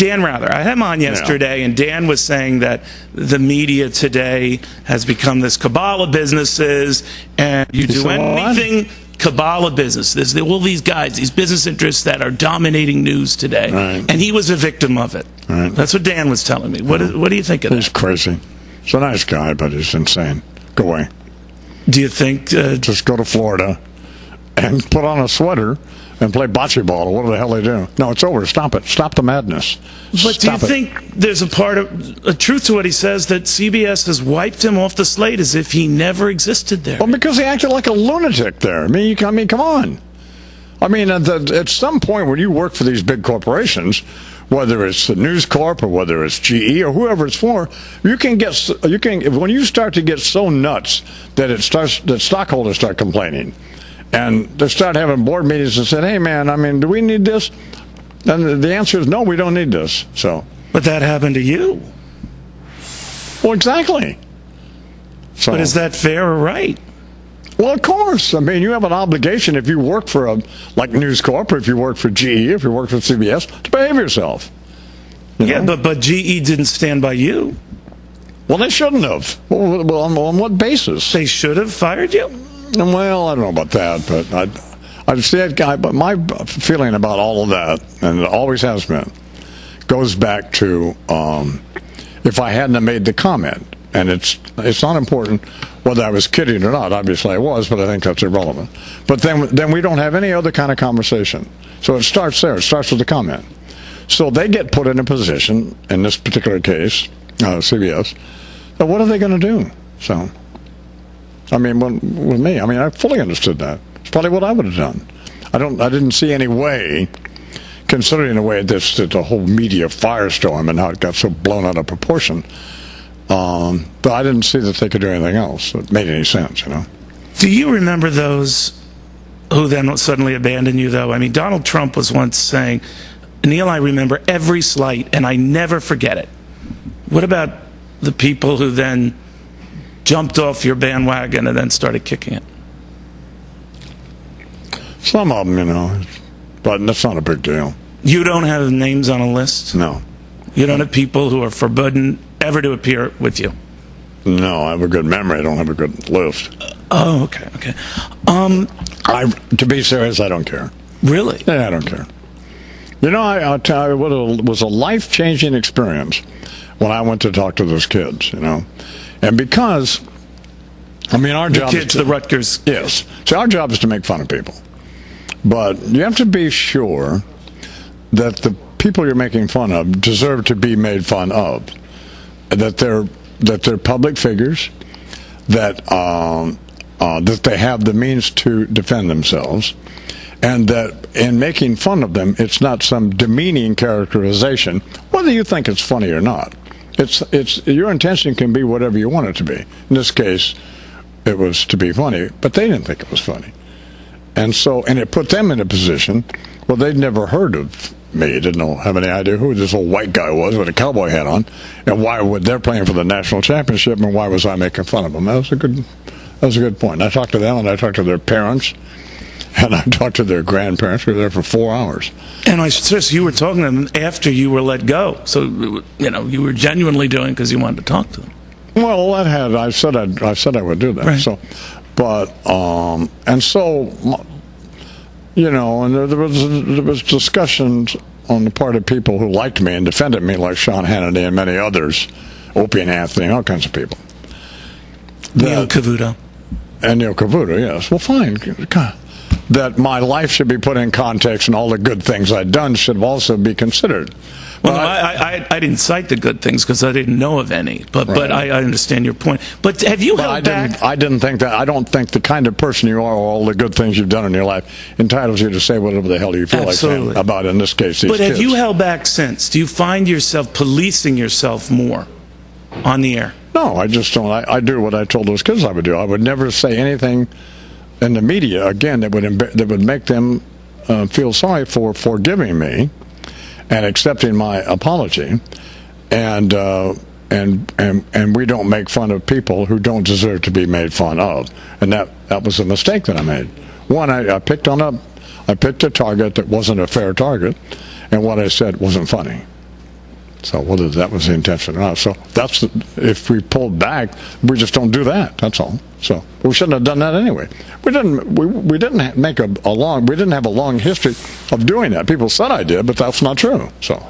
Dan Rather. I had him on yesterday, and Dan was saying that the media today has become this cabal of businesses, and you do anything cabal of business. There's all these guys, these business interests that are dominating news today, and he was a victim of it. That's what Dan was telling me. What do you think of that? He's crazy. He's a nice guy, but he's insane. Go away. Do you think... just go to Florida and put on a sweater and play bocce ball, or what the hell they do. No, it's over. Stop it. Stop the madness. But do you think there's a truth to what he says, that CBS has wiped him off the slate as if he never existed there? Well, because he acted like a lunatic there. I mean, come on. I mean, at some point when you work for these big corporations, whether it's the News Corp or whether it's GE or whoever it's for, when you start to get so nuts that stockholders start complaining, and they start having board meetings and say, "Hey, man, I mean, do we need this?" And the answer is no, we don't need this. So, but that happened to you. Well, exactly. So, but is that fair or right? Well, of course. I mean, you have an obligation if you work for like News Corp, or if you work for GE, if you work for CBS, to behave yourself. Yeah, but GE didn't stand by you. Well, they shouldn't have. Well, on what basis? They should have fired you? Well, I don't know about that, but I see that guy. But my feeling about all of that, and it always has been, goes back to if I hadn't have made the comment. And it's not important whether I was kidding or not. Obviously I was, but I think that's irrelevant. But then we don't have any other kind of conversation. So it starts there. It starts with the comment. So they get put in a position, in this particular case, CBS, what are they going to do? So, I mean, with me, I mean, I fully understood that. It's probably what I would have done. I didn't see any way, considering the way the whole media firestorm and how it got so blown out of proportion. But I didn't see that they could do anything else that made any sense, you know. Do you remember those who then suddenly abandoned you, though? I mean, Donald Trump was once saying, "Neil, I remember every slight, and I never forget it." What about the people who then jumped off your bandwagon and then started kicking it? Some of them, you know, but that's not a big deal. You don't have names on a list? No. You don't have people who are forbidden ever to appear with you? No, I have a good memory. I don't have a good list. Oh, okay. To be serious, I don't care. Really? Yeah, I don't care. You know, I'll tell you what, it was a life-changing experience when I went to talk to those kids, you know. And because, I mean, our job is the Rutgers. Yes. So our job is to make fun of people. But you have to be sure that the people you're making fun of deserve to be made fun of. That they're public figures, that they have the means to defend themselves, and that in making fun of them, it's not some demeaning characterization, whether you think it's funny or not. It's your intention can be whatever you want it to be. In this case, it was to be funny, but they didn't think it was funny, and it put them in a position where they'd never heard of me, didn't have any idea who this old white guy was with a cowboy hat on, and why would they're playing for the national championship, and why was I making fun of them? That was a good point. I talked to them, and I talked to their parents, and I talked to their grandparents. We were there for 4 hours. And I stress you were talking to them after you were let go, so you know you were genuinely doing because you wanted to talk to them. Well, I said I would do that. Right. So, but and so. You know, and there was discussions on the part of people who liked me and defended me, like Sean Hannity and many others, Opie and Anthony, all kinds of people. Neil Cavuto. And Neil Cavuto, yes. Well, fine. That my life should be put in context, and all the good things I'd done should also be considered. Well, no, I didn't cite the good things because I didn't know of any, but I understand your point. But have you held back? I didn't think that. I don't think the kind of person you are, or all the good things you've done in your life, entitles you to say whatever the hell you feel like saying about, in this case, these kids. But have you held back since? Do you find yourself policing yourself more on the air? No, I just don't. I do what I told those kids I would do. I would never say anything in the media again that would make them feel sorry for forgiving me and accepting my apology, and we don't make fun of people who don't deserve to be made fun of, and that was a mistake that I made. One, I picked a target that wasn't a fair target, and what I said wasn't funny. So whether that was the intention or not. So if we pulled back, we just don't do that. That's all. So we shouldn't have done that anyway. We didn't have a long history of doing that. People said I did, but that's not true. So.